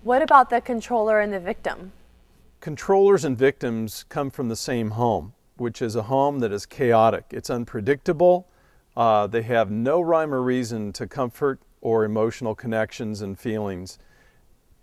What about the controller and the victim? Controllers and victims come from the same home, which is a home that is chaotic. It's unpredictable. They have no rhyme or reason to comfort or emotional connections and feelings.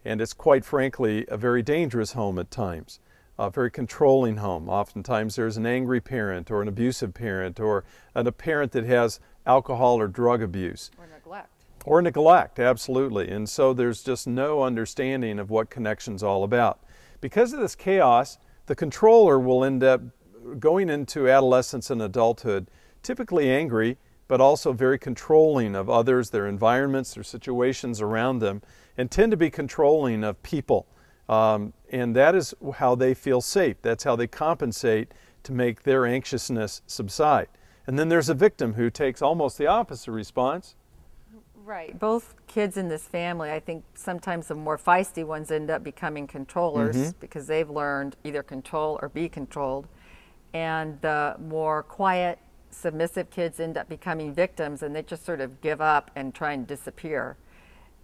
And it's quite frankly a very dangerous home at times, a very controlling home. Oftentimes there's an angry parent or an abusive parent or a parent that has alcohol or drug abuse. Or neglect. Or neglect, absolutely. And so there's just no understanding of what connection's all about. Because of this chaos, the controller will end up going into adolescence and adulthood, typically angry, but also very controlling of others, their environments, their situations around them, and tend to be controlling of people. And that is how they feel safe. That's how they compensate to make their anxiousness subside. And then there's a victim who takes almost the opposite response. Right. Both kids in this family, I think sometimes the more feisty ones end up becoming controllers because they've learned either control or be controlled. And the more quiet, submissive kids end up becoming victims, and they just sort of give up and try and disappear.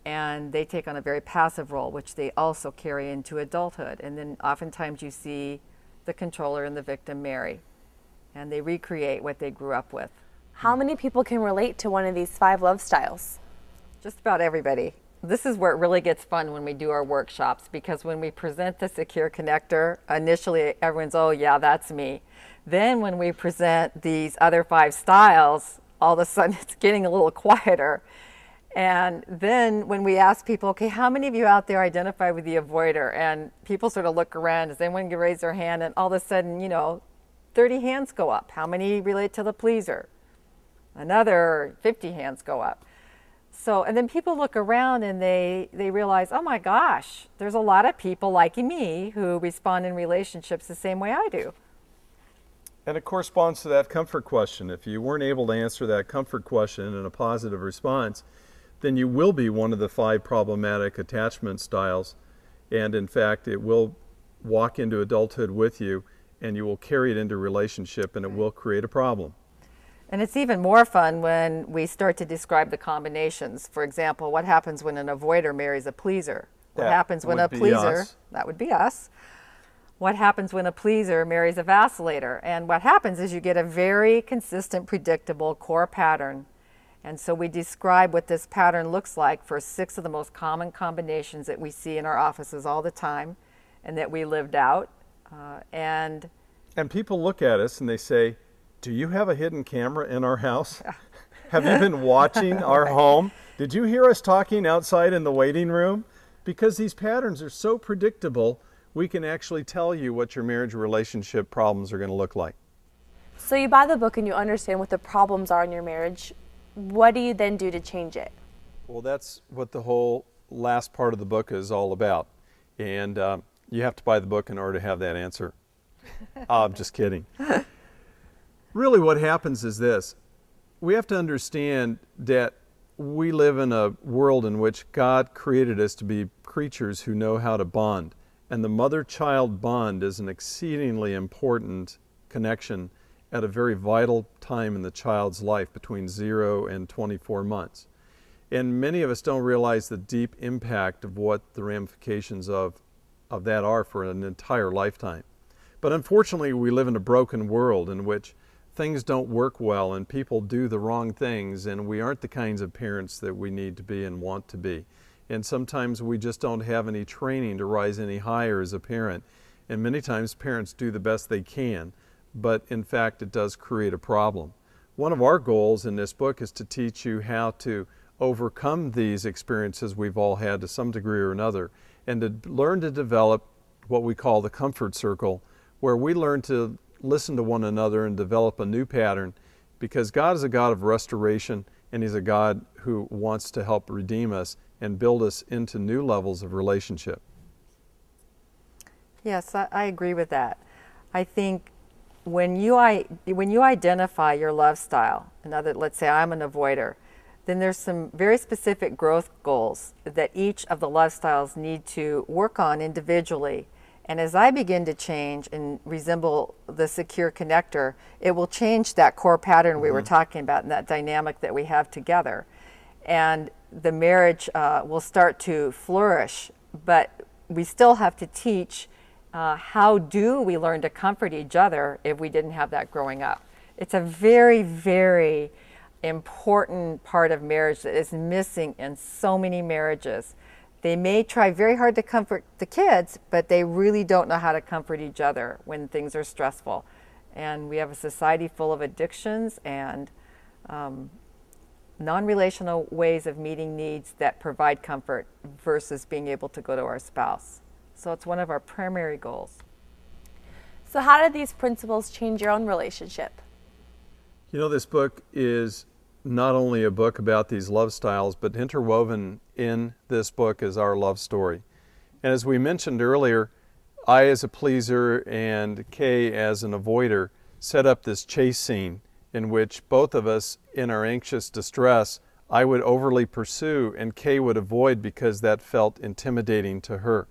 And they take on a very passive role, which they also carry into adulthood. And then oftentimes you see the controller and the victim marry, and they recreate what they grew up with. How many people can relate to one of these 5 love styles? Just about everybody. This is where it really gets fun when we do our workshops, because when we present the secure connector, initially everyone's, oh yeah, that's me. Then when we present these other 5 styles, all of a sudden it's getting a little quieter. And then when we ask people, okay, how many of you out there identify with the avoider? And people sort of look around, does anyone raise their hand? And all of a sudden, you know, 30 hands go up. How many relate to the pleaser? Another 50 hands go up. So, and then people look around and they realize, oh my gosh, there's a lot of people like me who respond in relationships the same way I do. And it corresponds to that comfort question. If you weren't able to answer that comfort question in a positive response, then you will be one of the 5 problematic attachment styles. And in fact, it will walk into adulthood with you, and you will carry it into relationship, and it will create a problem. And it's even more fun when we start to describe the combinations. For example, what happens when an avoider marries a pleaser? What happens when a pleaser, that would be us. What happens when a pleaser marries a vacillator? And what happens is you get a very consistent, predictable core pattern. And so we describe what this pattern looks like for 6 of the most common combinations that we see in our offices all the time and that we lived out. And people look at us and they say, do you have a hidden camera in our house? Have you been watching our home? Did you hear us talking outside in the waiting room? Because these patterns are so predictable, we can actually tell you what your marriage relationship problems are going to look like. So you buy the book and you understand what the problems are in your marriage. What do you then do to change it? Well, that's what the whole last part of the book is all about. And you have to buy the book in order to have that answer. I'm just kidding. Really what happens is this. We have to understand that we live in a world in which God created us to be creatures who know how to bond. And the mother-child bond is an exceedingly important connection at a very vital time in the child's life, between 0 and 24 months. And many of us don't realize the deep impact of what the ramifications of that are for an entire lifetime. But unfortunately, we live in a broken world in which things don't work well and people do the wrong things, and we aren't the kinds of parents that we need to be and want to be. And sometimes we just don't have any training to rise any higher as a parent. And many times parents do the best they can, but in fact it does create a problem. One of our goals in this book is to teach you how to overcome these experiences we've all had to some degree or another, and to learn to develop what we call the comfort circle, where we learn to listen to one another and develop a new pattern, because God is a God of restoration, and He's a God who wants to help redeem us and build us into new levels of relationship. Yes, I agree with that. I think when you identify your love style, let's say I'm an avoider, then there's some very specific growth goals that each of the love styles need to work on individually. And as I begin to change and resemble the secure connector, it will change that core pattern we were talking about and that dynamic that we have together. And the marriage will start to flourish but we still have to teach how do we learn to comfort each other if we didn't have that growing up. It's a very, very important part of marriage that is missing in so many marriages. They may try very hard to comfort the kids, but they really don't know how to comfort each other when things are stressful. And we have a society full of addictions and non-relational ways of meeting needs that provide comfort versus being able to go to our spouse. So it's one of our primary goals. So how did these principles change your own relationship? You know, this book is not only a book about these love styles, but interwoven in this book is our love story. And as we mentioned earlier, I as a pleaser and Kay as an avoider set up this chase scene in which both of us, in our anxious distress, I would overly pursue and Kay would avoid because that felt intimidating to her.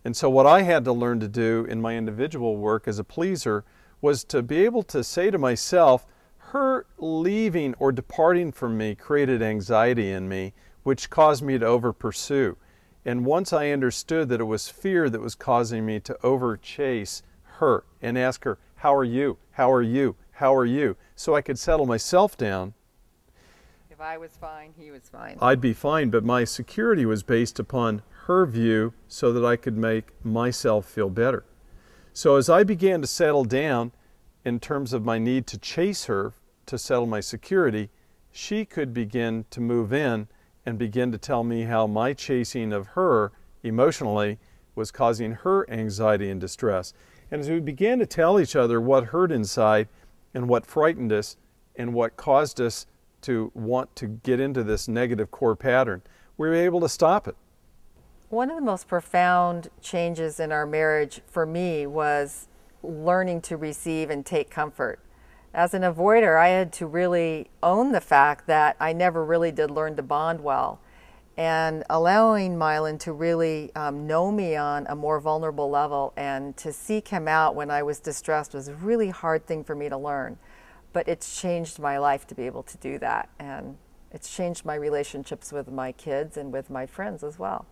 And so what I had to learn to do in my individual work as a pleaser was to be able to say to myself, her leaving or departing from me created anxiety in me, which caused me to over pursue. And once I understood that it was fear that was causing me to over chase her and ask her, how are you? How are you? How are you? So I could settle myself down. If I was fine, he was fine. I'd be fine, but my security was based upon her view so that I could make myself feel better. So as I began to settle down in terms of my need to chase her to settle my security, she could begin to move in and begin to tell me how my chasing of her emotionally was causing her anxiety and distress. And as we began to tell each other what hurt inside and what frightened us and what caused us to want to get into this negative core pattern, we were able to stop it. One of the most profound changes in our marriage for me was learning to receive and take comfort. As an avoider, I had to really own the fact that I never really did learn to bond well. And allowing Milan to really know me on a more vulnerable level and to seek him out when I was distressed was a really hard thing for me to learn. But it's changed my life to be able to do that. And it's changed my relationships with my kids and with my friends as well.